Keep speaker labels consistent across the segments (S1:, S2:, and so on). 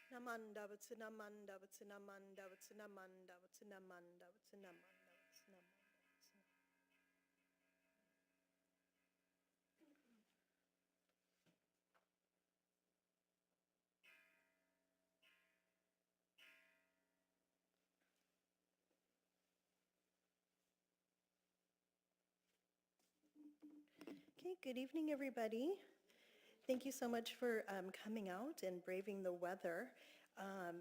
S1: Namanda Vatsunamanda Vatsunamanda Vatsunamanda Vatsunamanda Vatsunamanda Vatsunamanda. Okay, good evening, everybody. Thank you so much for coming out and braving the weather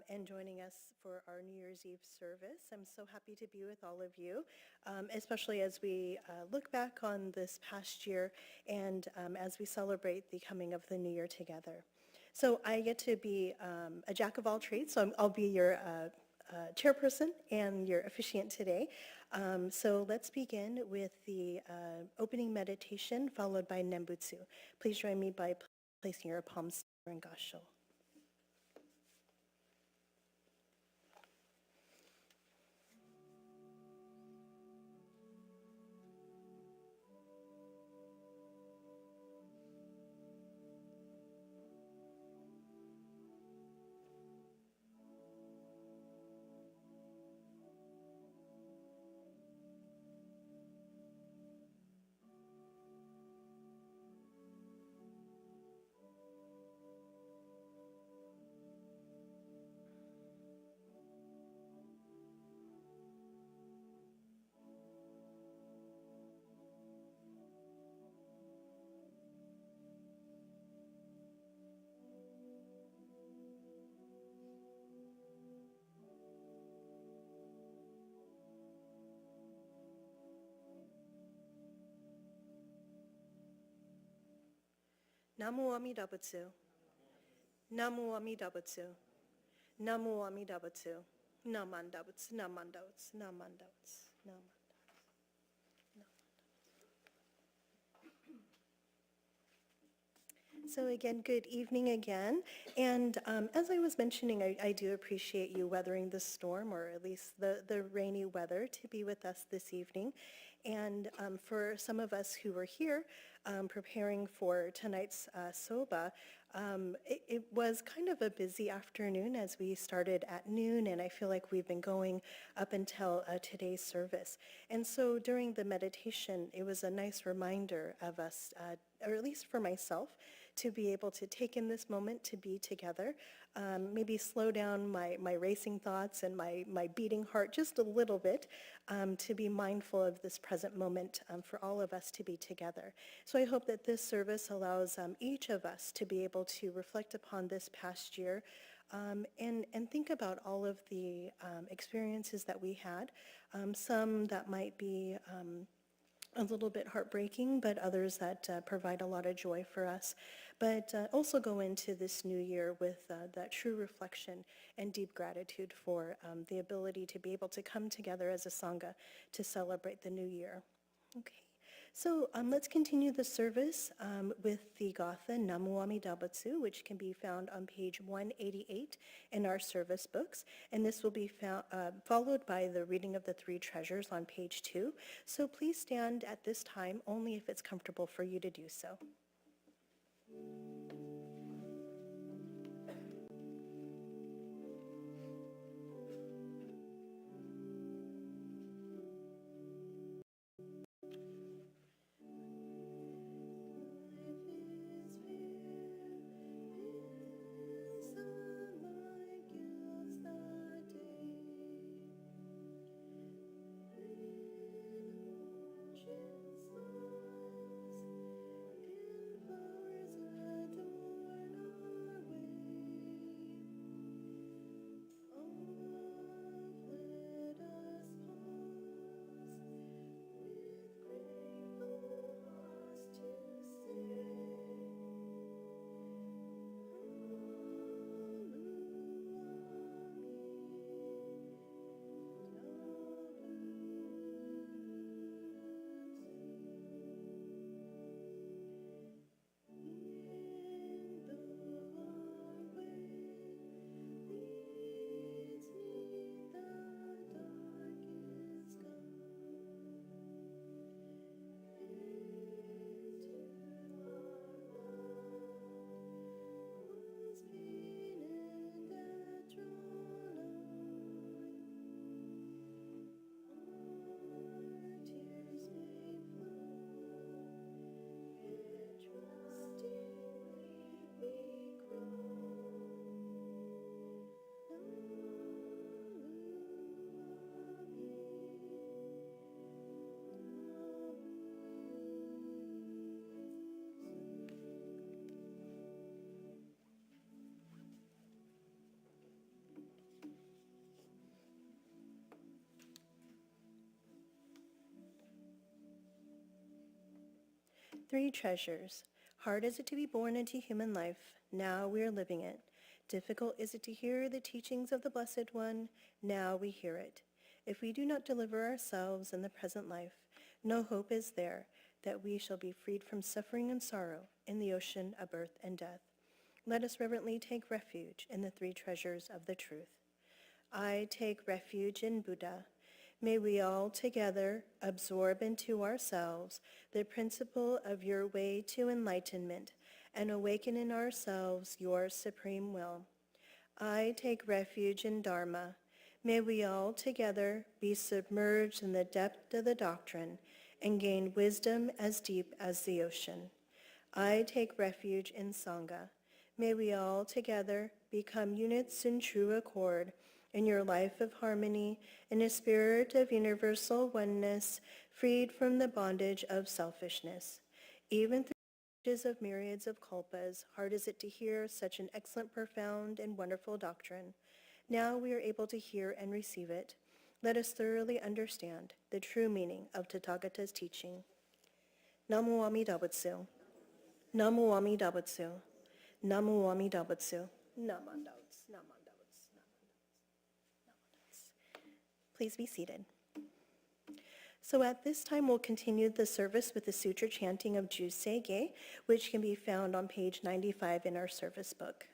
S1: and joining us for our New Year's Eve service. I'm so happy to be with all of you, especially as we look back on this past year and as we celebrate the coming of the new year together. So I get to be a jack of all trades, so I'll be your chairperson and your officiant today. So let's begin with the opening meditation followed by Nembutsu. Please join me by placing your palms in Gassho. Namu Amida Butsu. Namu Amida Butsu. Namu Amida Butsu. Namanda Butsu. Namanda Butsu. Namanda Butsu. So again, good evening again. And as I was mentioning, I do appreciate you weathering the storm, or at least the rainy weather, to be with us this evening. And for some of us who were here preparing for tonight's soba, it was kind of a busy afternoon as we started at noon, and I feel like we've been going up until today's service. And so during the meditation, it was a nice reminder of us, or at least for myself, to be able to take in this moment to be together, maybe slow down my racing thoughts and my beating heart just a little bit, to be mindful of this present moment for all of us to be together. So I hope that this service allows each of us to be able to reflect upon this past year and think about all of the experiences that we had, some that might be a little bit heartbreaking, but others that provide a lot of joy for us. But also go into this new year with that true reflection and deep gratitude for the ability to be able to come together as a Sangha to celebrate the new year. Okay. So let's continue the service with the Gatha Namu Amida Butsu, which can be found on page 188 in our service books. And this will be followed by the reading of the three treasures on page 2. So please stand at this time only if it's comfortable for you to do so. Three treasures. Hard is it to be born into human life. Now we are living it. Difficult is it to hear the teachings of the Blessed One. Now we hear it. If we do not deliver ourselves in the present life, no hope is there that we shall be freed from suffering and sorrow in the ocean of birth and death. Let us reverently take refuge in the three treasures of the truth. I take refuge in Buddha. May we all together absorb into ourselves the principle of your way to enlightenment and awaken in ourselves your supreme will. I take refuge in Dharma. May we all together be submerged in the depth of the doctrine and gain wisdom as deep as the ocean. I take refuge in Sangha. May we all together become units in true accord in your life of harmony, in a spirit of universal oneness, freed from the bondage of selfishness. Even through the ages of myriads of kalpas, hard is it to hear such an excellent, profound, and wonderful doctrine. Now we are able to hear and receive it. Let us thoroughly understand the true meaning of Tathagata's teaching. Namo Amida Butsu. Namo Amida Butsu. Namo Amida Butsu. Namandautsu. Namandautsu. Please be seated. So at this time, we'll continue the service with the sutra chanting of Jusei-ge, which can be found on page 95 in our service book.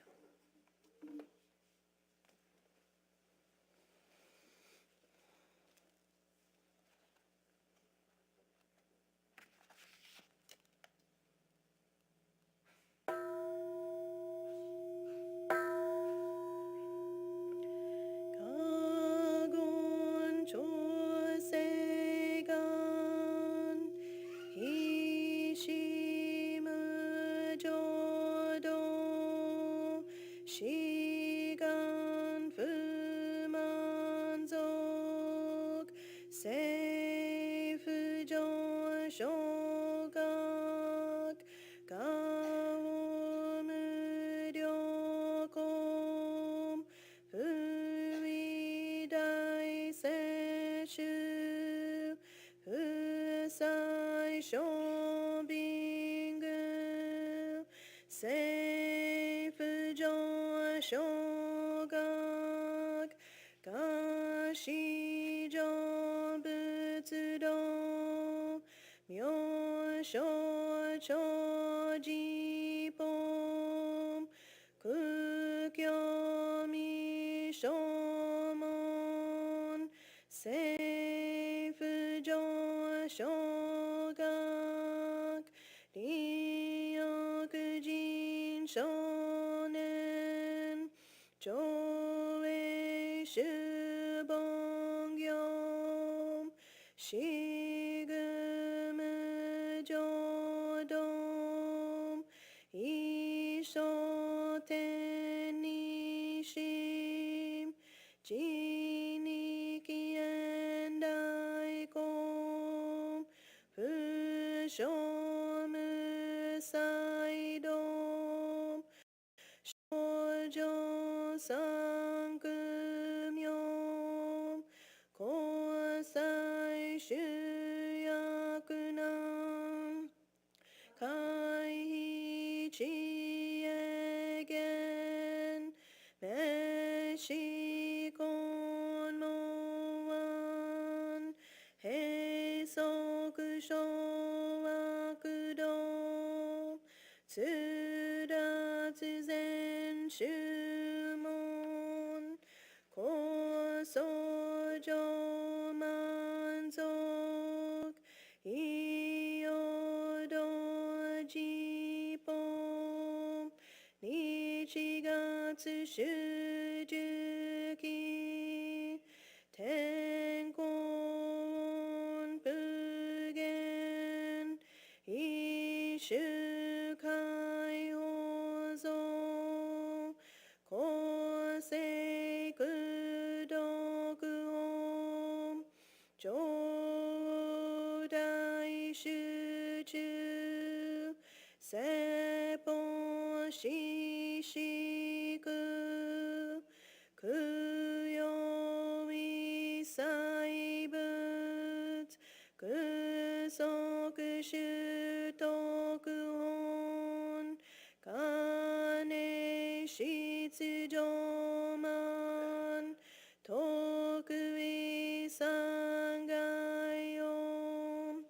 S1: 律上満徳位三害音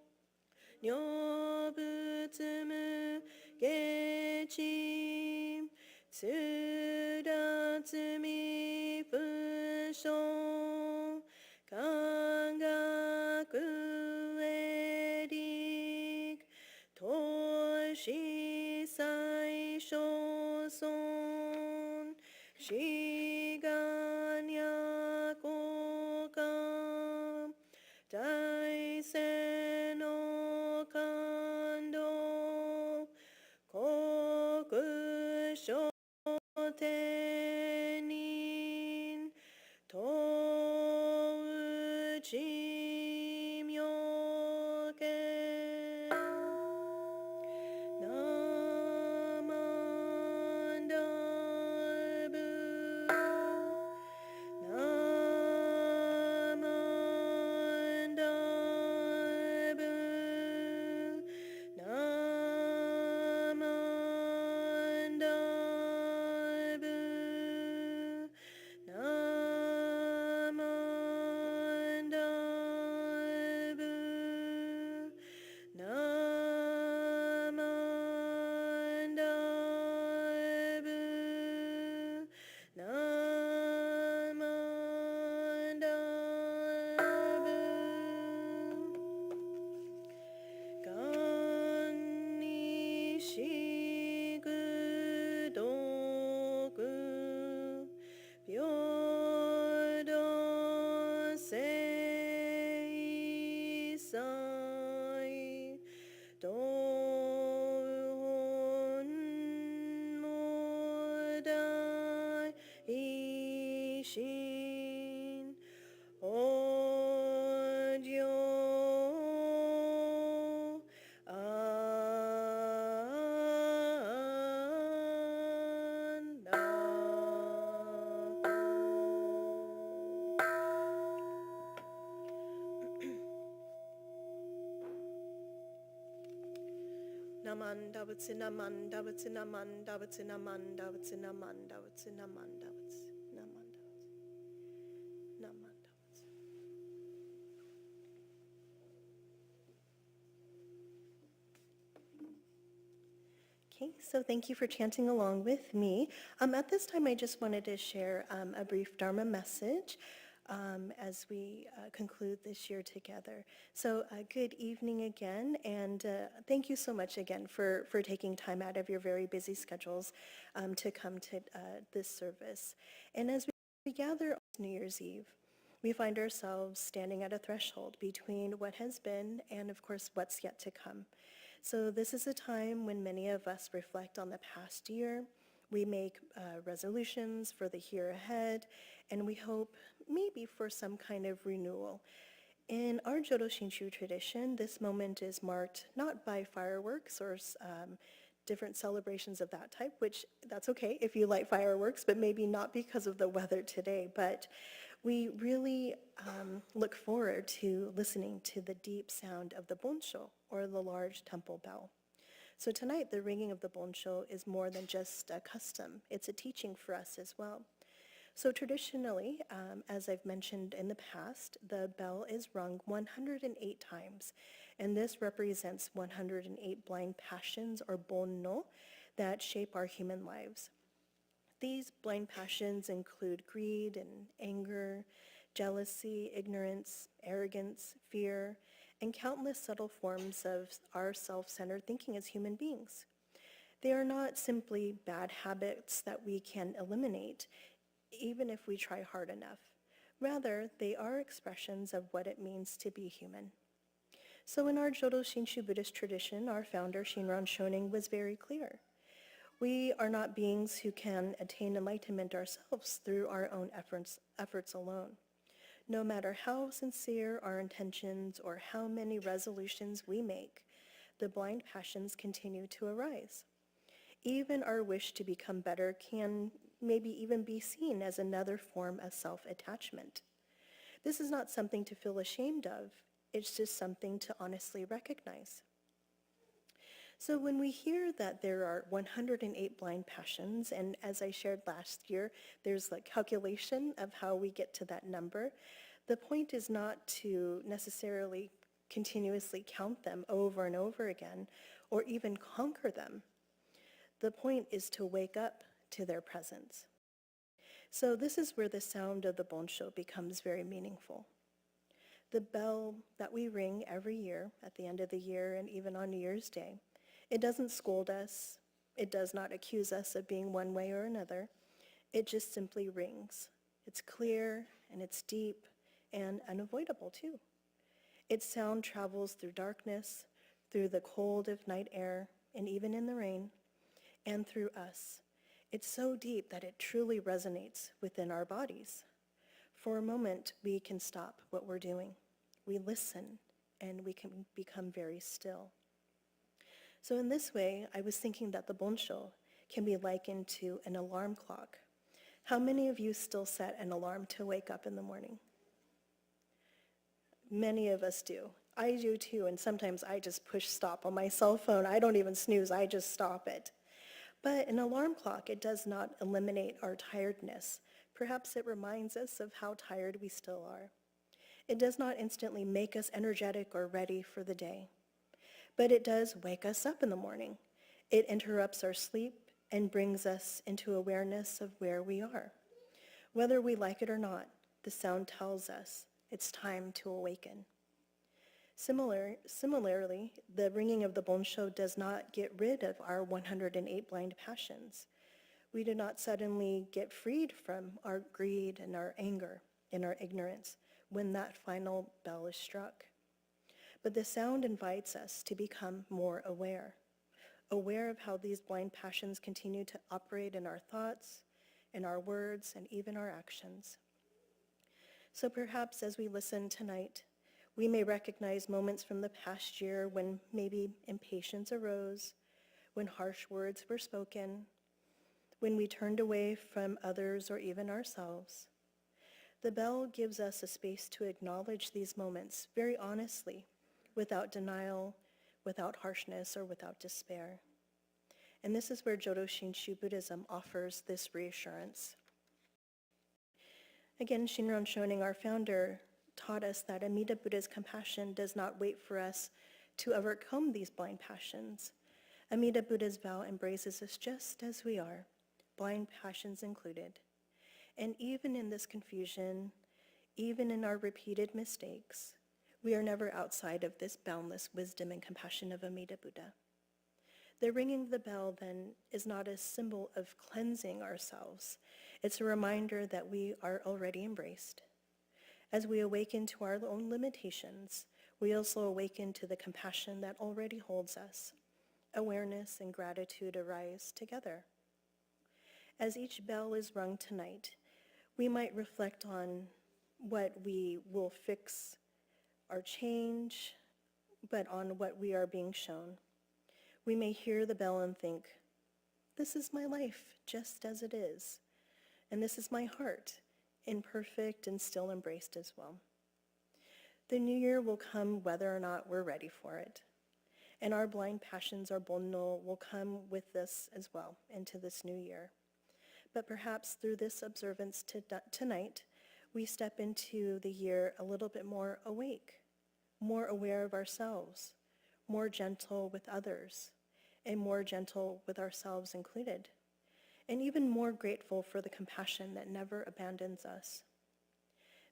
S1: 如仏無下地つらつみ不詳感覚へ力投資最小尊志願や交換大勢の感動国書天人東内妙見ナマンダブナマンダブナマンダブナマンダブナマンダブナマンダブがんにしぐどく平等性祭道本も大心おりょあんらナマンダブツナマンダブツナマンダブツナマンダブツナマンダブツナマンダブツナマンダブツナマンダブツ。Okay, so thank you for chanting along with me. At this time, I just wanted to share a brief Dharma message as we conclude this year together. So good evening again, and thank you so much again for taking time out of your very busy schedules to come to this service. And as we gather on New Year's Eve, we find ourselves standing at a threshold between what has been and, of course, what's yet to come. So this is a time when many of us reflect on the past year. We make resolutions for the year ahead, and we hope maybe for some kind of renewal. In our Jodo Shinshu tradition, this moment is marked not by fireworks or different celebrations of that type, which that's okay if you light fireworks, but maybe not because of the weather today. But we really look forward to listening to the deep sound of the bonsho, or the large temple bell. So tonight, the ringing of the bonsho is more than just a custom. It's a teaching for us as well. So traditionally, as I've mentioned in the past, the bell is rung 108 times, and this represents 108 blind passions, or bonno, that shape our human lives. These blind passions include greed and anger, jealousy, ignorance, arrogance, fear, and countless subtle forms of our self-centered thinking as human beings. They are not simply bad habits that we can eliminate, even if we try hard enough. Rather, they are expressions of what it means to be human. So in our Jodo Shinshu Buddhist tradition, our founder, Shinran Shonin, was very clear. We are not beings who can attain enlightenment ourselves through our own efforts alone. No matter how sincere our intentions or how many resolutions we make, the blind passions continue to arise. Even our wish to become better can maybe even be seen as another form of self-attachment. This is not something to feel ashamed of. It's just something to honestly recognize. So when we hear that there are 108 blind passions, and as I shared last year, there's a calculation of how we get to that number, the point is not to necessarily continuously count them over and over again, or even conquer them. The point is to wake up to their presence. So this is where the sound of the bonsho becomes very meaningful. The bell that we ring every year at the end of the year and even on New Year's Day, it doesn't scold us. It does not accuse us of being one way or another. It just simply rings. It's clear and it's deep and unavoidable too. Its sound travels through darkness, through the cold of night air, and even in the rain, and through us. It's so deep that it truly resonates within our bodies. For a moment, we can stop what we're doing. We listen, and we can become very still. So in this way, I was thinking that the bonsho can be likened to an alarm clock. How many of you still set an alarm to wake up in the morning? Many of us do. I do too, and sometimes I just push stop on my cell phone. I don't even snooze, I just stop it. But an alarm clock, it does not eliminate our tiredness. Perhaps it reminds us of how tired we still are. It does not instantly make us energetic or ready for the day. But it does wake us up in the morning. It interrupts our sleep and brings us into awareness of where we are. Whether we like it or not, the sound tells us it's time to awaken. Similarly, the ringing of the bonsho does not get rid of our 108 blind passions. We do not suddenly get freed from our greed and our anger and our ignorance when that final bell is struck. But the sound invites us to become more aware of how these blind passions continue to operate in our thoughts, in our words, and even our actions. So perhaps as we listen tonight, we may recognize moments from the past year when maybe impatience arose, when harsh words were spoken, when we turned away from others or even ourselves. The bell gives us a space to acknowledge these moments very honestly, without denial, without harshness, or without despair. And this is where Jodo Shinshu Buddhism offers this reassurance. Again, Shinran Shonin, our founder, taught us that Amida Buddha's compassion does not wait for us to overcome these blind passions. Amida Buddha's vow embraces us just as we are, blind passions included. And even in this confusion, even in our repeated mistakes, we are never outside of this boundless wisdom and compassion of Amida Buddha. The ringing of the bell, then, is not a symbol of cleansing ourselves. It's a reminder that we are already embraced. As we awaken to our own limitations, we also awaken to the compassion that already holds us. Awareness and gratitude arise together. As each bell is rung tonight, we might reflect on what we will fix or change, but on what we are being shown. We may hear the bell and think, this is my life just as it is, and this is my heart, imperfect and still embraced as well. The new year will come whether or not we're ready for it, and our blind passions, our bonno, will come with this as well into this new year. But perhaps through this observance tonight, we step into the year a little bit more awake, more aware of ourselves, more gentle with others, and more gentle with ourselves included, and even more grateful for the compassion that never abandons us.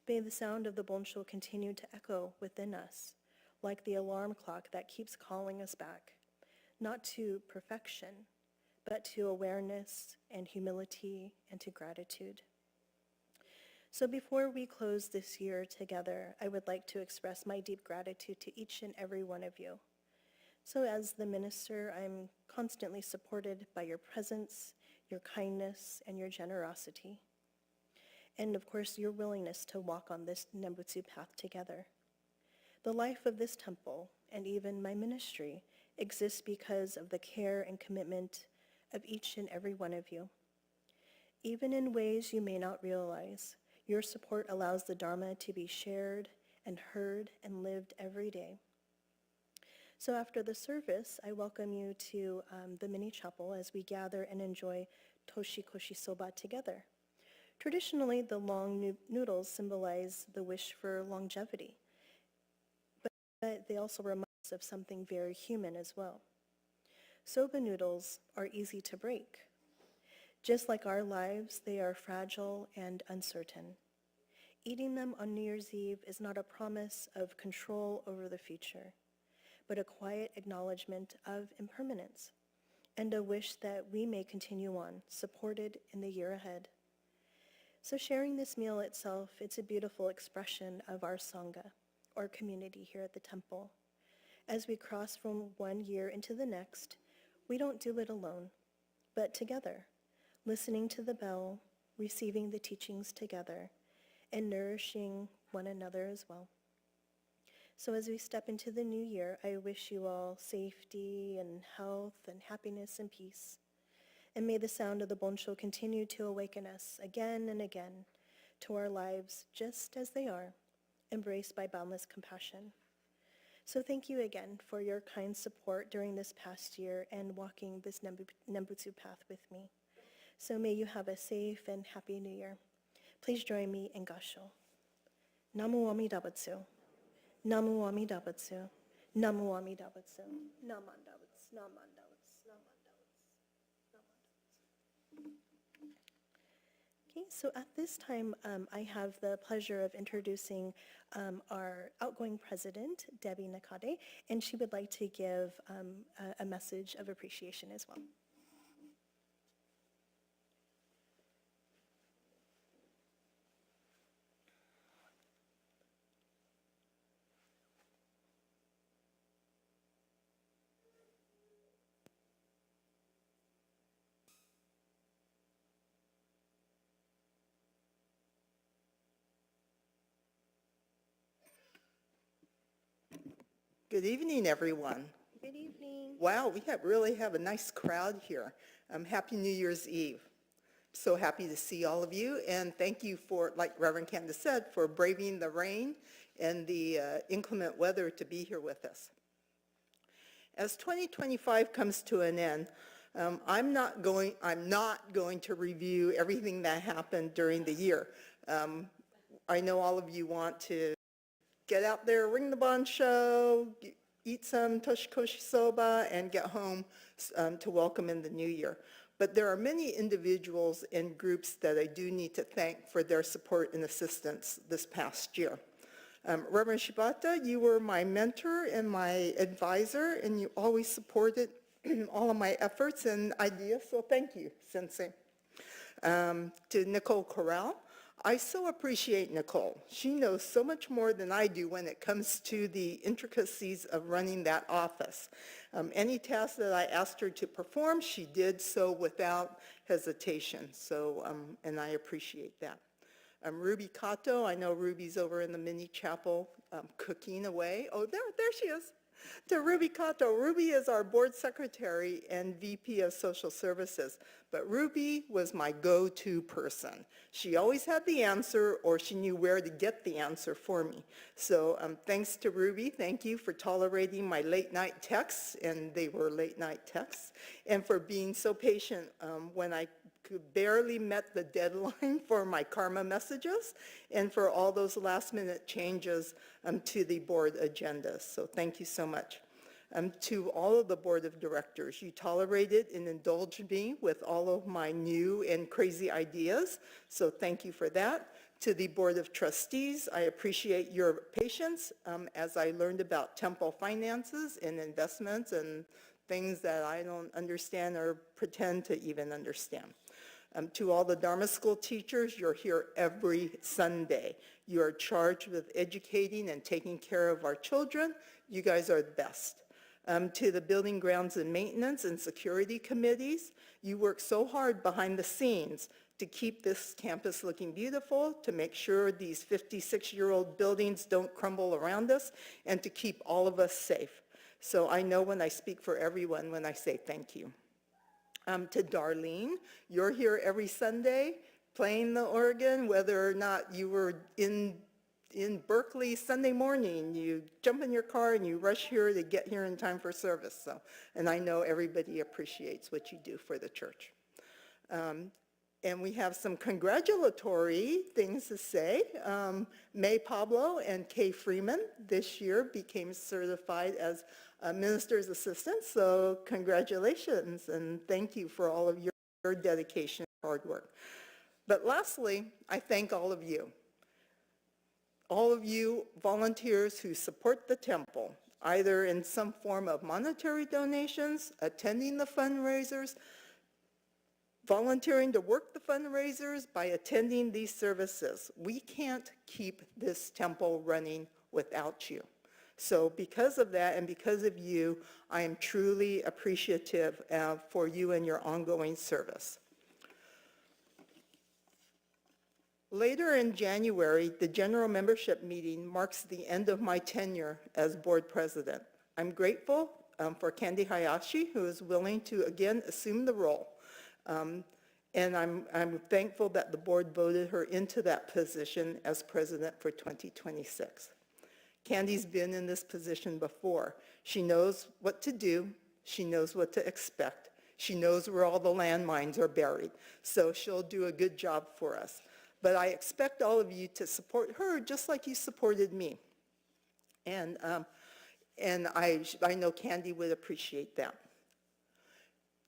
S1: May the sound of the bonsho continue to echo within us, like the alarm clock that keeps calling us back, not to perfection, but to awareness and humility and to gratitude. So before we close this year together, I would like to express my deep gratitude to each and every one of you. So as the minister, I'm constantly supported by your presence, your kindness, and your generosity. And of course, your willingness to walk on this Nembutsu path together. The life of this temple, and even my ministry, exists because of the care and commitment of each and every one of you. Even in ways you may not realize, your support allows the Dharma to be shared and heard and lived every day. So after the service, I welcome you to the mini chapel as we gather and enjoy toshikoshi soba together. Traditionally, the long noodles symbolize the wish for longevity, but they also remind us of something very human as well. Soba noodles are easy to break. Just like our lives, they are fragile and uncertain. Eating them on New Year's Eve is not a promise of control over the future, but a quiet acknowledgement of impermanence and a wish that we may continue on, supported in the year ahead. So sharing this meal itself, it's a beautiful expression of our Sangha, or community here at the temple. As we cross from one year into the next, we don't do it alone, but together, listening to the bell, receiving the teachings together, and nourishing one another as well. So as we step into the new year, I wish you all safety and health and happiness and peace. And may the sound of the bonsho continue to awaken us again and again to our lives just as they are, embraced by boundless compassion. So thank you again for your kind support during this past year and walking this Nembutsu path with me. So may you have a safe and happy new year. Please join me in Gassho. Namu Amida Butsu. Namu Amida Butsu. Namu Amida Butsu. Namandabutsu. Namandabutsu. Namandabutsu. Okay, so at this time, I have the pleasure of introducing our outgoing president, Debbie Nakade, and she would like to give a message of appreciation as well.
S2: Good evening, everyone.
S1: Good evening.
S2: Wow, we really have a nice crowd here. Happy New Year's Eve. So happy to see all of you, and thank you for, like Reverend Candace said, for braving the rain and the inclement weather to be here with us. As 2025 comes to an end, I'm not going to review everything that happened during the year. I know all of you want to get out there, ring the bonsho, eat some toshikoshi soba, and get home to welcome in the new year. But there are many individuals and groups that I do need to thank for their support and assistance this past year. Reverend Shibata, you were my mentor and my advisor, and you always supported all of my efforts and ideas, so thank you, Sensei. To Nicole Corral, I so appreciate Nicole. She knows so much more than I do when it comes to the intricacies of running that office. Any task that I asked her to perform, she did so without hesitation. So, and I appreciate that. Ruby Kato, I know Ruby's over in the mini chapel cooking away. Oh, there she is. To Ruby Kato. Ruby is our board secretary and VP of Social Services, but Ruby was my go-to person. She always had the answer, or she knew where to get the answer for me. So thanks to Ruby, thank you for tolerating my late night texts, and they were late night texts, and for being so patient when I barely met the deadline for my karma messages, and for all those last minute changes to the board agenda. So thank you so much. To all of the board of directors, you tolerated and indulged me with all of my new and crazy ideas, so thank you for that. To the board of trustees, I appreciate your patience as I learned about temple finances and investments and things that I don't understand or pretend to even understand. To all the Dharma school teachers, you're here every Sunday. You are charged with educating and taking care of our children. You guys are the best. To the building grounds and maintenance and security committees, you work so hard behind the scenes to keep this campus looking beautiful, to make sure these 56-year-old buildings don't crumble around us, and to keep all of us safe. So I know when I speak for everyone when I say thank you. To Darlene, you're here every Sunday playing the organ, whether or not you were in in Berkeley Sunday morning, you jump in your car and you rush here to get here in time for service. So, and I know everybody appreciates what you do for the church. And we have some congratulatory things to say. May Pablo and Kay Freeman this year became certified as minister's assistants. So congratulations and thank you for all of your dedication and hard work. But lastly, I thank all of you volunteers who support the temple, either in some form of monetary donations, attending the fundraisers, volunteering to work the fundraisers, by attending these services. We can't keep this temple running without you. So because of that and because of you, I am truly appreciative for you and your ongoing service. Later in January, the general membership meeting marks the end of my tenure as board president. I'm grateful for Candy Hayashi, who is willing to again assume the role. And I'm thankful that the board voted her into that position as president for 2026. Candy's been in this position before. She knows what to do. She knows what to expect. She knows where all the landmines are buried. So she'll do a good job for us. But I expect all of you to support her just like you supported me. And I know Candy would appreciate that.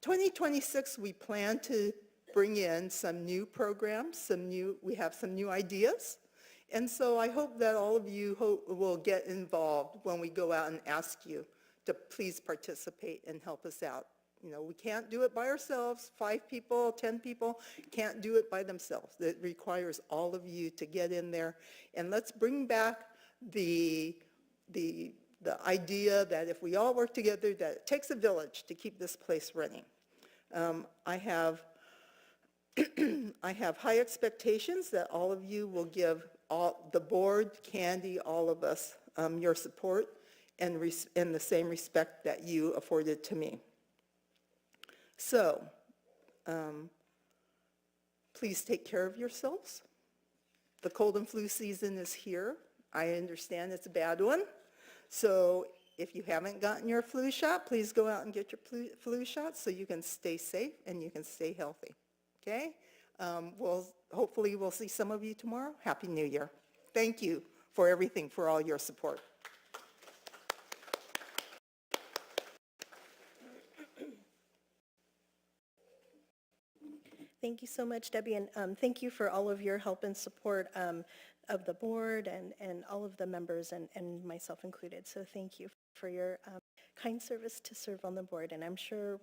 S2: 2026, we plan to bring in some new programs, we have some new ideas. And so I hope that all of you will get involved when we go out and ask you to please participate and help us out. You know, we can't do it by ourselves. 5 people, 10 people can't do it by themselves. It requires all of you to get in there. And let's bring back the idea that if we all work together, that it takes a village to keep this place running. I have high expectations that all of you will give the board, Candy, all of us, your support and the same respect that you afforded to me. So, please take care of yourselves. The cold and flu season is here. I understand it's a bad one. So if you haven't gotten your flu shot, please go out and get your flu shot so you can stay safe and you can stay healthy. Okay? Hopefully we'll see some of you tomorrow. Happy New Year. Thank you for everything, for all your support.
S1: Thank you so much, Debbie, and thank you for all of your help and support of the board and all of the members and myself included. So thank you for your kind service to serve on the board, and I'm sure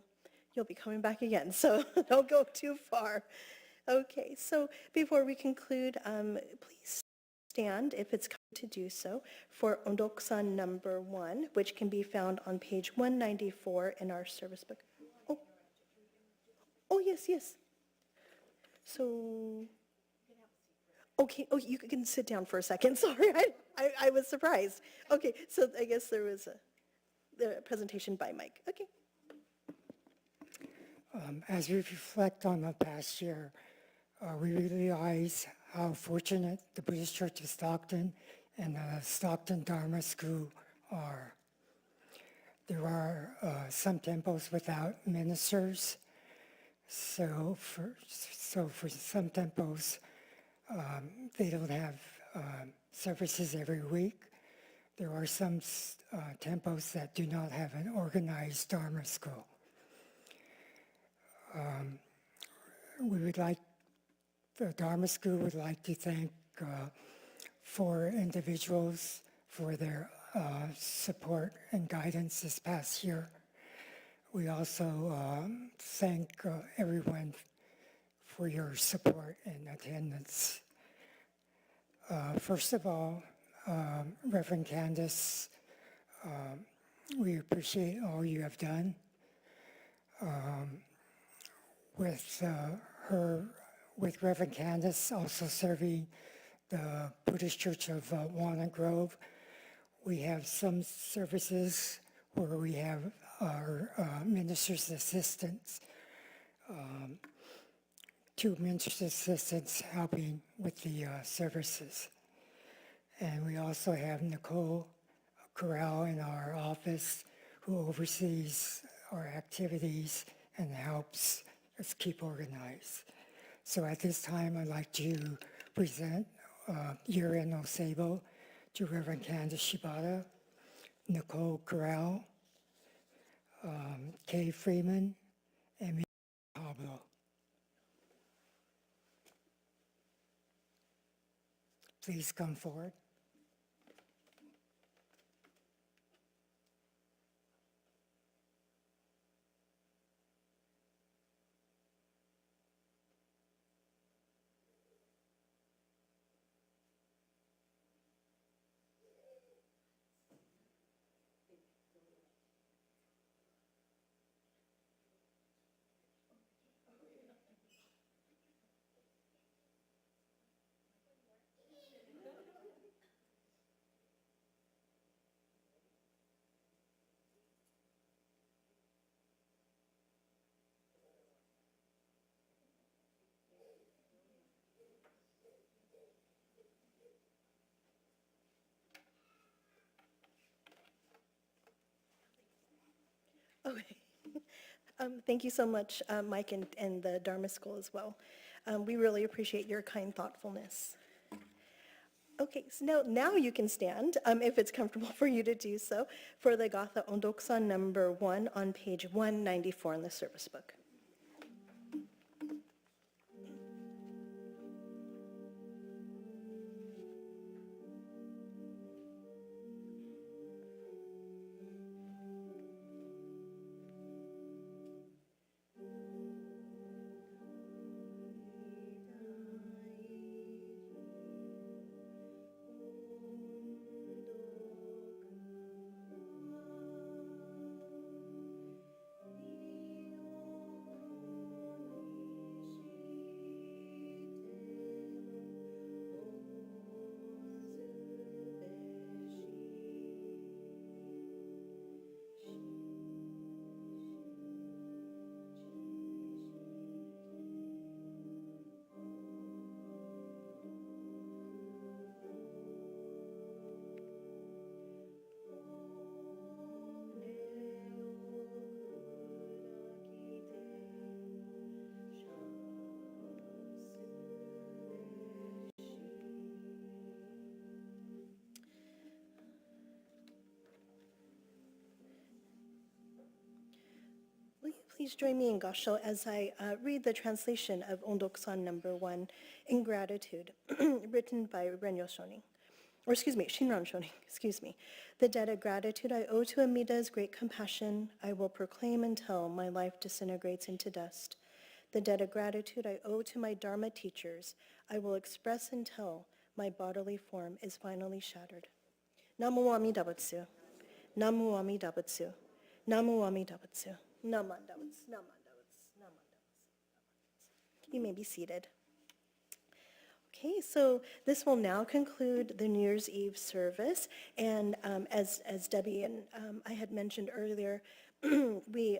S1: you'll be coming back again, so don't go too far. Okay, so before we conclude, please stand, if it's time to do so, for Ondoksan number 1, which can be found on page 194 in our service book. Oh, yes. So, okay, you can sit down for a second. Sorry, I was surprised. Okay, so I guess there was the presentation by Mike. Okay.
S3: As we reflect on the past year, we realize how fortunate the Buddhist Church of Stockton and the Stockton Dharma School are. There are some temples without ministers, so for some temples, they don't have services every week. There are some temples that do not have an organized Dharma school. The Dharma School would like to thank 4 individuals for their support and guidance this past year. We also thank everyone for your support and attendance. First of all, Reverend Candace, we appreciate all you have done. With Reverend Candace also serving the Buddhist Church of Walnut Grove, we have some services where we have our minister's assistants, 2 minister's assistants helping with the services. And we also have Nicole Corral in our office who oversees our activities and helps us keep organized. So at this time, I'd like to present Yuri no Sabo to Reverend Candace Shibata, Nicole Corral, Kay Freeman, and me, Pablo. Please come forward.
S1: Okay. Thank you so much, Mike, and the Dharma School as well. We really appreciate your kind thoughtfulness. Okay, so now you can stand, if it's comfortable for you to do so, for the Gatha Ondoksan number 1 on page 194 in the service book. Will you please join me in Gassho as I read the translation of Ondoksan number 1 in gratitude, written by Renyo Shonin. Or excuse me, Shinran Shonin, excuse me. The debt of gratitude I owe to Amida's great compassion, I will proclaim until my life disintegrates into dust. The debt of gratitude I owe to my Dharma teachers, I will express until my bodily form is finally shattered. Namu Amida Butsu. Namu Amida Butsu. Namu Amida Butsu. Namandavats, namandavats, namandavats. You may be seated. Okay, so this will now conclude the New Year's Eve service. And as Debbie and I had mentioned earlier, we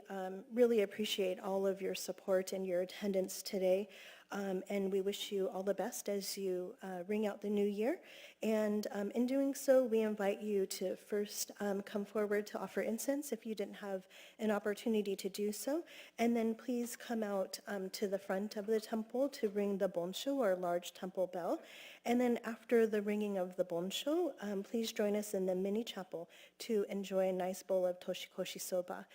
S1: really appreciate all of your support and your attendance today. And we wish you all the best as you ring out the new year. And in doing so, we invite you to first come forward to offer incense if you didn't have an opportunity to do so. And then please come out to the front of the temple to ring the bonsho, or large temple bell. And then after the ringing of the bonsho, please join us in the mini chapel to enjoy a nice bowl of toshikoshi soba,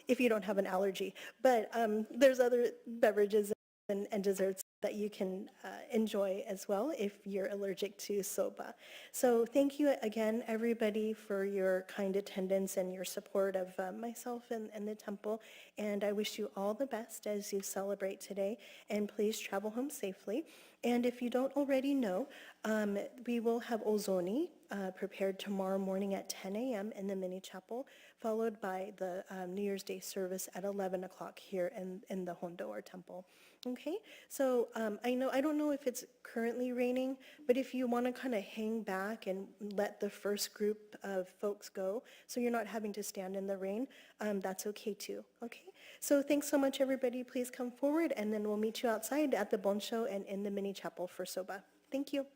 S1: if you don't have an allergy. But there's other beverages and desserts that you can enjoy as well if you're allergic to soba. So thank you again, everybody, for your kind attendance and your support of myself and the temple. And I wish you all the best as you celebrate today. And please travel home safely. And if you don't already know, we will have ozoni prepared tomorrow morning at 10 a.m. in the mini chapel, followed by the New Year's Day service at 11 o'clock here in the Hondo, or temple. Okay, so I don't know if it's currently raining, but if you want to kind of hang back and let the first group of folks go, so you're not having to stand in the rain, that's okay too, okay? So thanks so much, everybody. Please come forward, and then we'll meet you outside at the bonsho and in the mini chapel for soba. Thank you.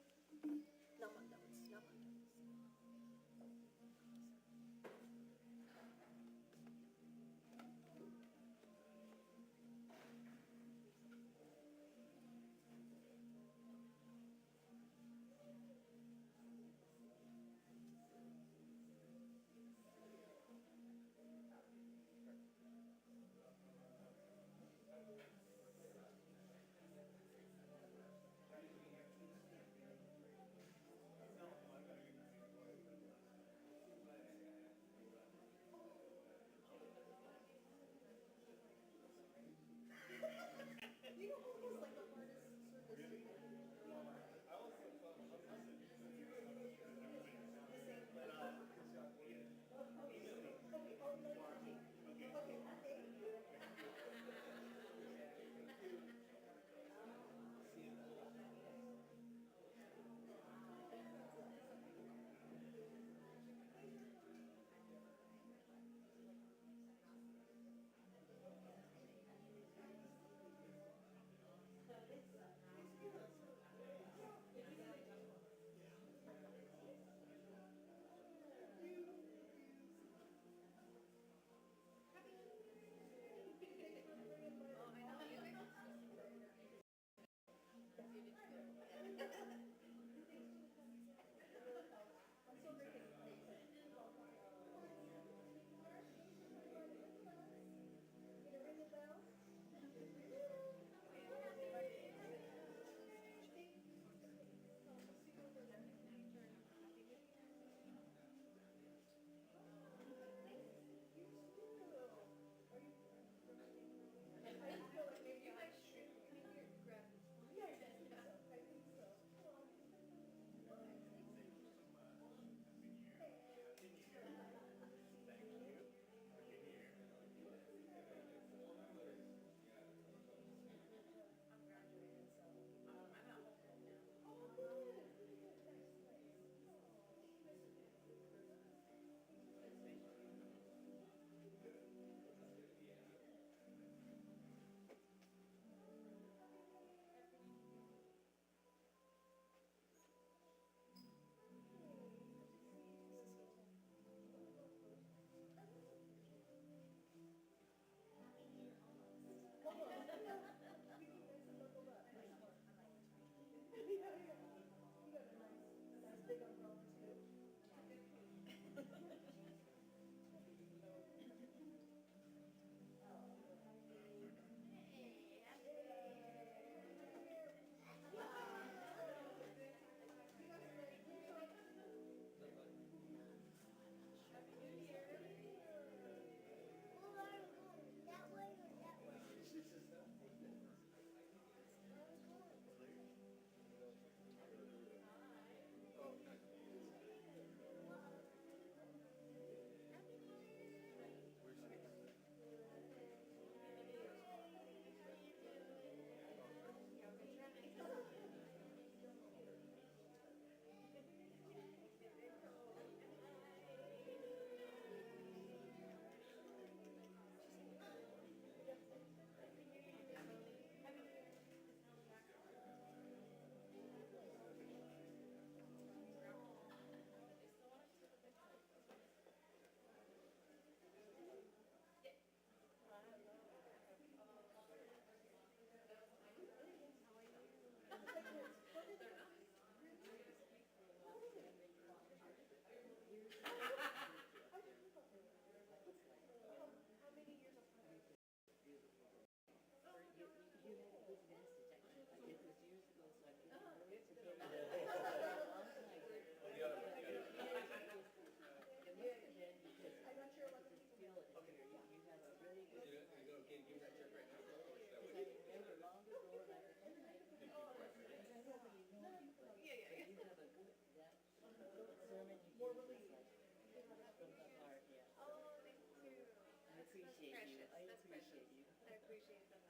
S1: I appreciate that.